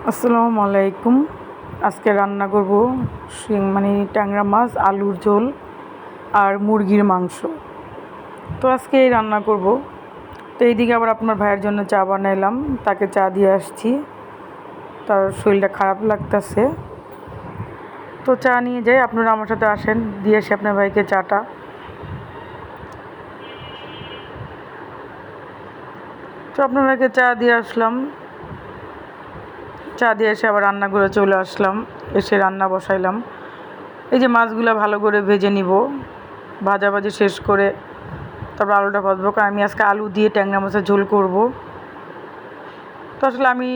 আসসালামু আলাইকুম। আজকে রান্না করব ট্যাংরা মাছ, আলুর ঝোল আর মুরগির মাংস। তো আজকে এই রান্না করব। তো এইদিকে আবার আপনার ভাইয়ের জন্য চা বানাইলাম, তাকে চা দিয়ে আসছি। তার শরীরটা খারাপ লাগতেছে, তো চা নিয়ে যাই। আপনারা আমার সাথে আসেন, দিয়ে আসি আপনার ভাইকে চাটা। তো আপনার ভাইকে চা দিয়ে আসলাম, চা দিয়ে এসে আবার রান্না করে চলে আসলাম। এসে রান্না বসাইলাম। এই যে মাছগুলো ভালো করে ভেজে নিব, ভাজাভাজি শেষ করে তারপর আলুটা ভাজবো, কারণ আমি আজকে আলু দিয়ে ট্যাংরা মাছের ঝোল করব। তো আসলে আমি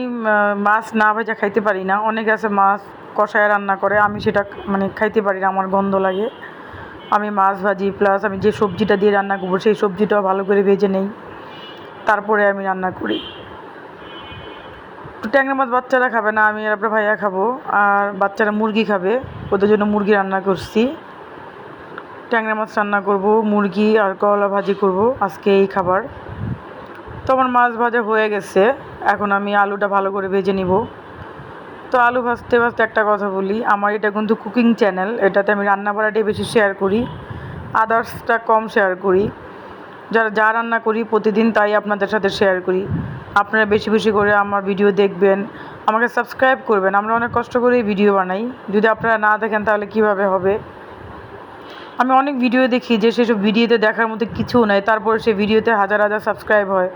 মাছ না ভেজা খাইতে পারি না। অনেকে আছে মাছ কষায় রান্না করে, আমি সেটা খাইতে পারি না, আমার গন্ধ লাগে। আমি মাছ ভাজি প্লাস আমি যে সবজিটা দিয়ে রান্না করবো সেই সবজিটাও ভালো করে ভেজে নেই, তারপরে আমি রান্না করি। তো ট্যাংরা মাছ বাচ্চারা খাবে না, আমি আর আপনার ভাইয়া খাবো, আর বাচ্চারা মুরগি খাবে, ওদের জন্য মুরগি রান্না করছি। ট্যাংরা মাছ রান্না করব, মুরগি আর করলা ভাজি করব, আজকে এই খাবার। তো আমার মাছ ভাজা হয়ে গেছে, এখন আমি আলুটা ভালো করে ভেজে নিব। তো আলু ভাজতে ভাজতে একটা কথা বলি, আমার এটা কিন্তু কুকিং চ্যানেল, এটাতে আমি রান্না বাড়াটাই বেশি শেয়ার করি, আদার্সটা কম শেয়ার করি। যা রান্না করি প্রতিদিন তাই আপনাদের সাথে শেয়ার করি। আপনারা বেশি বেশি করে আমার ভিডিও দেখবেন, আমাকে সাবস্ক্রাইব করবেন। আমরা অনেক কষ্ট করেই ভিডিও বানাই, যদি আপনারা না দেখেন তাহলে কিভাবে হবে। আমি অনেক ভিডিও দেখি যে সেসব ভিডিওতে দেখার মতো কিছু নাই, তারপরে সে ভিডিওতে হাজার হাজার সাবস্ক্রাইব হয়।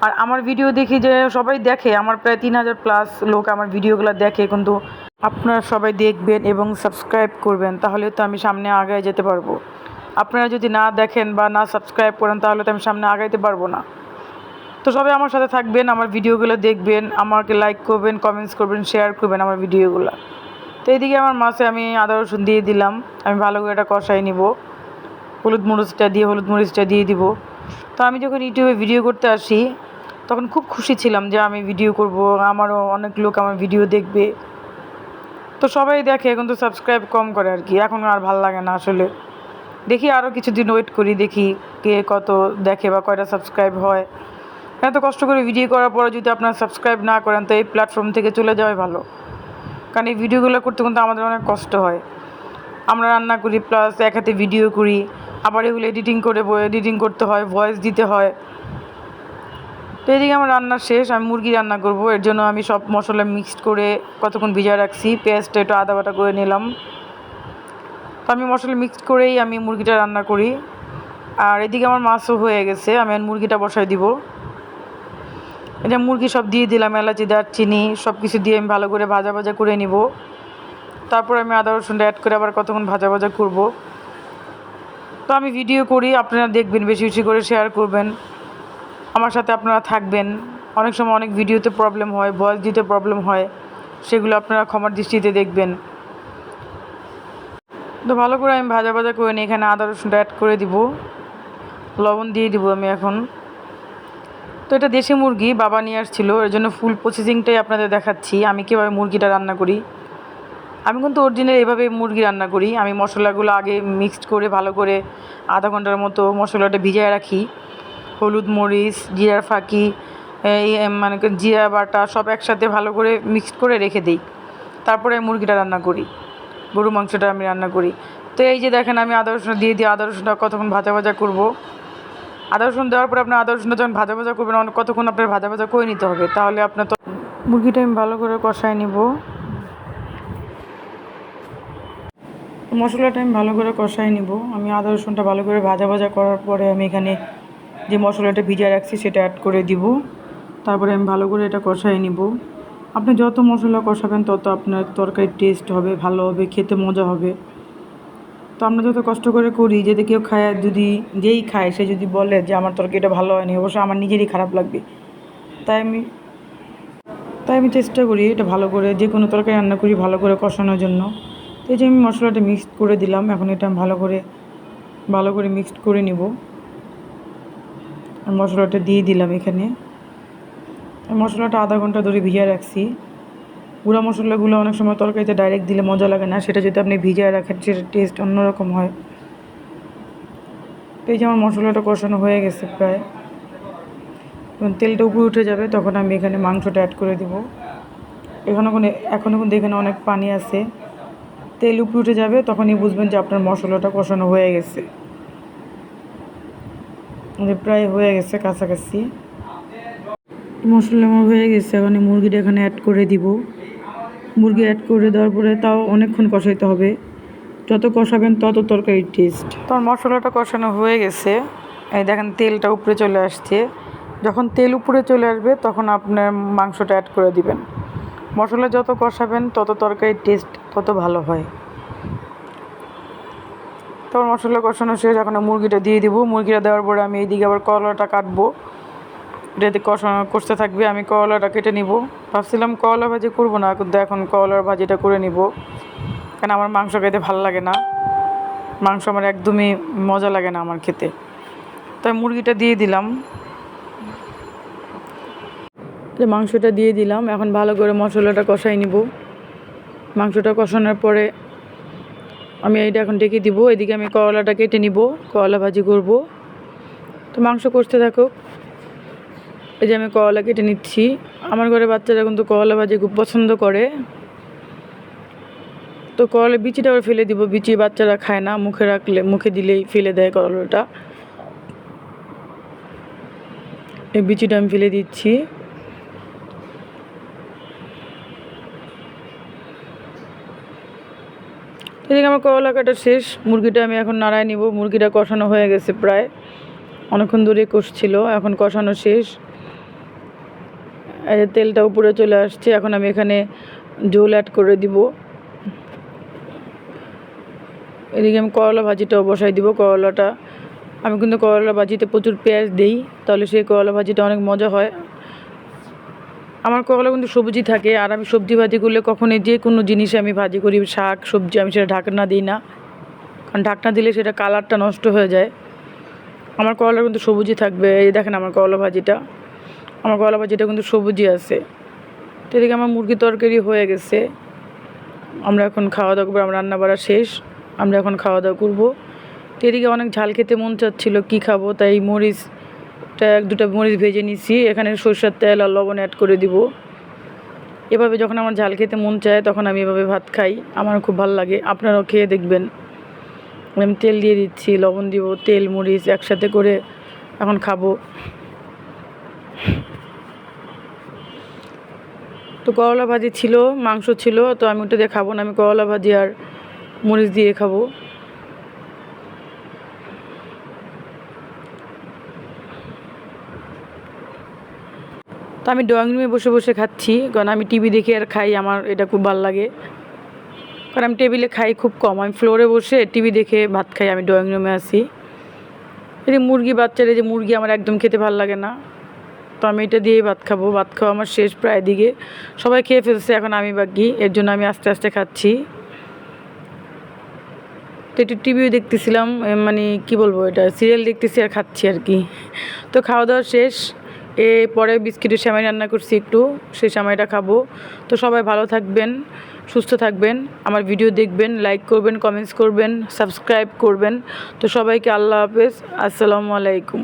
আর আমার ভিডিও দেখি যে সবাই দেখে, আমার প্রায় 3000+ লোক আমার ভিডিওগুলো দেখে, কিন্তু আপনারা সবাই দেখবেন এবং সাবস্ক্রাইব করবেন, তাহলে তো আমি সামনে আগায় যেতে পারবো। আপনারা যদি না দেখেন বা না সাবস্ক্রাইব করেন তাহলে তো আমি সামনে আগাইতে পারবো না। তো সবাই আমার সাথে থাকবেন, আমার ভিডিওগুলো দেখবেন, আমাকে লাইক করবেন, কমেন্টস করবেন, শেয়ার করবেন আমার ভিডিওগুলো। তো এইদিকে আমার মাছে আমি আদা রসুন দিয়ে দিলাম, আমি ভালো করে এটা কষাই নিব। হলুদ মরিচটা দিয়ে দিব। তো আমি যখন ইউটিউবে ভিডিও করতে আসি তখন খুব খুশি ছিলাম যে আমি ভিডিও করব, আমারও অনেক লোক আমার ভিডিও দেখবে। তো সবাই দেখে, কিন্তু সাবস্ক্রাইব কম করে আর কি, এখন আর ভাল লাগে না আসলে। দেখি আরও কিছুদিন ওয়েট করি, দেখি কে কত দেখে বা কয়টা সাবস্ক্রাইব হয়। এত কষ্ট করে ভিডিও করার পরে যদি আপনারা সাবস্ক্রাইব না করেন তো এই প্ল্যাটফর্ম থেকে চলে যাওয়াই ভালো, কারণ এই ভিডিওগুলো করতে কিন্তু আমাদের অনেক কষ্ট হয়। আমরা রান্না করি প্লাস এক হাতে ভিডিও করি, আবার এগুলো এডিটিং করতে হয়, ভয়েস দিতে হয়। তো এদিকে আমার রান্না শেষ, আমি মুরগি রান্না করব। এর জন্য আমি সব মশলা মিক্সড করে কতক্ষণ ভিজায় রাখছি, পেঁয়াজটা একটু আদা বাটা করে নিলাম। তো আমি মশলা মিক্সড করেই আমি মুরগিটা রান্না করি। আর এদিকে আমার মাছও হয়ে গেছে, আমি মুরগিটা বসাই দিব। এটা মুরগি সব দিয়ে দিলাম, এলাচি দারচিনি সব কিছু দিয়ে আমি ভালো করে ভাজা ভাজা করে নিব। তারপর আমি আদা রসুনটা অ্যাড করে আবার কতক্ষণ ভাজা ভাজা করব। তো আমি ভিডিও করি, আপনারা দেখবেন, বেশি বেশি করে শেয়ার করবেন, আমার সাথে আপনারা থাকবেন। অনেক সময় অনেক ভিডিওতে প্রবলেম হয়, ভয়েস দিতে প্রবলেম হয়, সেগুলো আপনারা ক্ষমার দৃষ্টিতে দেখবেন। তো ভালো করে আমি ভাজা ভাজা করে নিই, এখানে আদা রসুনটা অ্যাড করে দিব, লবণ দিয়ে দিব আমি এখন। তো এটা দেশি মুরগি বাবা নিয়ে আসছিলো, এর জন্য ফুল প্রসেসিংটাই আপনাদের দেখাচ্ছি আমি কীভাবে মুরগিটা রান্না করি। আমি কিন্তু অরিজিনাল এভাবে মুরগি রান্না করি। আমি মশলাগুলো আগে মিক্সড করে ভালো করে আধা ঘন্টার মতো মশলাটা ভিজিয়ে রাখি। হলুদ মরিচ জিরার ফাঁকি এই জিরা বাটা সব একসাথে ভালো করে মিক্সড করে রেখে দিই, তারপরে মুরগিটা রান্না করি, গরু মাংসটা আমি রান্না করি। তো এই যে দেখেন আমি আদা রসুন দিয়ে আদা রসুনটা কতক্ষণ ভাজা ভাজা করব। আদা রসুন দেওয়ার পরে আপনার আদা রসুনটা যখন ভাজা ভাজা করবেন কতক্ষণ আপনার ভাজা ভাজা করে নিতে হবে, তাহলে আপনার তো মুরগিটা আমি ভালো করে কষায় নিব। মশলাটা আমি ভালো করে কষাই নিব। আমি আদা রসুনটা ভালো করে ভাজা ভাজা করার পরে আমি এখানে যে মশলাটা ভিজিয়ে রাখছি সেটা অ্যাড করে দিব। তারপরে আমি ভালো করে এটা কষাই নিব। আপনি যত মশলা কষাবেন তত আপনার তরকারির টেস্ট হবে, ভালো হবে, খেতে মজা হবে। তো আমরা যত কষ্ট করে করি, যদি কেউ খায়, যেই খায় সে যদি বলে যে আমার তরকারিটা ভালো হয়নি, অবশ্যই আমার নিজেরই খারাপ লাগবে। তাই আমি চেষ্টা করি এটা ভালো করে, যে কোনো তরকারি রান্না করি ভালো করে কষানোর জন্য। তো এই যে আমি মশলাটা মিক্সড করে দিলাম, এখন এটা আমি ভালো করে মিক্সড করে নিব। মশলাটা দিয়ে দিলাম এখানে। মশলাটা আধা ঘন্টা ধরে ভিজিয়ে রাখছি। গুঁড়া মশলাগুলো অনেক সময় তরকারিতে ডাইরেক্ট দিলে মজা লাগে না, সেটা যদি আপনি ভিজিয়ে রাখেন সেটা টেস্ট অন্যরকম হয়। তো এই যে আমার মশলাটা কষানো হয়ে গেছে প্রায়, যখন তেলটা উপরে উঠে যাবে তখন আমি এখানে মাংসটা অ্যাড করে দেব। এখনও কিন্তু এখানে অনেক পানি আছে। তেল উপরে উঠে যাবে, তখনই বুঝবেন যে আপনার মশলাটা কষানো হয়ে গেছে। প্রায় হয়ে গেছে কাছাকাছি। মশলা আমার হয়ে গেছে, এখন মুরগিটা এখানে অ্যাড করে দিব। মুরগি অ্যাড করে দেওয়ার পরে তাও অনেকক্ষণ কষাইতে হবে। যত কষাবেন তত তরকারির টেস্ট। তোর মশলাটা কষানো হয়ে গেছে, এই দেখেন তেলটা উপরে চলে আসছে। যখন তেল উপরে চলে আসবে তখন আপনার মাংসটা অ্যাড করে দিবেন। মশলা যত কষাবেন তত তরকারির টেস্ট তত ভালো হয়। তারপর মশলা কষানো শেষ, এখন মুরগিটা দিয়ে দিব। মুরগিটা দেওয়ার পরে আমি এইদিকে আবার করলাটা কাটবো। এটাতে কষতে থাকবে, আমি করলাটা কেটে নিব। ভাবছিলাম করলা ভাজি করবো না, কিন্তু এখন করলার ভাজিটা করে নিব, কারণ আমার মাংস খেতে ভালো লাগে না। মাংস আমার একদমই মজা লাগে না আমার খেতে। তাই মুরগিটা দিয়ে দিলাম। মাংসটা দিয়ে দিলাম, এখন ভালো করে মশলাটা কষাই নিব। মাংসটা কষানোর পরে আমি এইটা এখন ডেকে দিব। এদিকে আমি করলাটা কেটে নিব, করলা ভাজি করব। তো মাংস কষতে থাকুক। এই যে আমি করলা কেটে নিচ্ছি। আমার ঘরে বাচ্চারা কিন্তু করলা ভাজি খুব পছন্দ করে। তো করলা বিচিটা আবার ফেলে দিব, বিচি বাচ্চারা খায় না, মুখে দিলেই ফেলে দেয় করলাটা। এই বিচিটা আমি ফেলে দিচ্ছি। এদিকে আমার করলা কাটা শেষ, মুরগিটা আমি এখন নাড়ায় নিব। মুরগিটা কষানো হয়ে গেছে, প্রায় অনেকক্ষণ ধরে কষছিল, এখন কষানো শেষ। এই যে তেলটা উপরে চলে আসছে, এখন আমি এখানে ঝোল অ্যাড করে দিব। এদিকে আমি করলা ভাজিটাও বসাই দিব। আমি কিন্তু করলা ভাজিতে প্রচুর পেঁয়াজ দিই, তাহলে সেই করলা ভাজিটা অনেক মজা হয়। আমার করলা কিন্তু সবজি থাকে, আর আমি সবজি ভাজি করলে কখনোই যে কোনো জিনিসে আমি ভাজি করি, শাক সবজি, আমি সেটা ঢাকনা দিই না, কারণ ঢাকনা দিলে সেটা কালারটা নষ্ট হয়ে যায়। আমার করলা কিন্তু সবুজই থাকবে। এই দেখেন আমার করলা ভাজিটা কিন্তু সবুজই আছে। তো এদিকে আমার মুরগির তরকারি হয়ে গেছে। আমরা এখন খাওয়া দাওয়া করবো, আমার রান্না বাড়া শেষ, আমরা এখন খাওয়া দাওয়া করবো। তো এদিকে অনেক ঝাল খেতে মন চাচ্ছিল, কী খাবো, তাই এক দুটা মরিচ ভেজে নিচ্ছি। এখানে সরষের তেল আর লবণ অ্যাড করে দিব। এভাবে যখন আমার ঝাল খেতে মন চায় তখন আমি এভাবে ভাত খাই, আমার খুব ভালো লাগে। আপনারাও খেয়ে দেখবেন। আমি তেল দিয়ে দিচ্ছি, লবণ দিব, তেল মরিচ একসাথে করে এখন খাবো। তো করলা ভাজি ছিল, মাংস ছিল, তো আমি ওটা দিয়ে খাবো না, আমি করলা ভাজি আর মরিচ দিয়ে খাবো। তো আমি ড্রয়িং রুমে বসে বসে খাচ্ছি, কারণ আমি টিভি দেখে আর খাই, আমার এটা খুব ভালো লাগে। কারণ আমি টেবিলে খাই খুব কম, আমি ফ্লোরে বসে টিভি দেখে ভাত খাই, আমি ড্রয়িং রুমে আসি। এই যে বাচ্চারা যে মুরগি আমার একদম খেতে ভালো লাগে না, তো আমি এটা দিয়েই ভাত খাবো। ভাত খাওয়া আমার শেষ প্রায় দিকে, সবাই খেয়ে ফেলছে, এখন আমি বাকি, এর জন্য আমি আস্তে আস্তে খাচ্ছি। তো একটু টিভিও দেখতেছিলাম, মানে কি বলবো, এটা সিরিয়াল দেখতেছি আর খাচ্ছি আর কি। তো খাওয়া দাওয়া শেষ, পরে বিস্কিটের সেমাই রান্না করছি একটু, সেই সেমাইটা খাবো। তো সবাই ভালো থাকবেন, সুস্থ থাকবেন, আমার ভিডিও দেখবেন, লাইক করবেন, কমেন্টস করবেন, সাবস্ক্রাইব করবেন। তো সবাইকে আল্লাহ হাফেজ, আসসালামু আলাইকুম।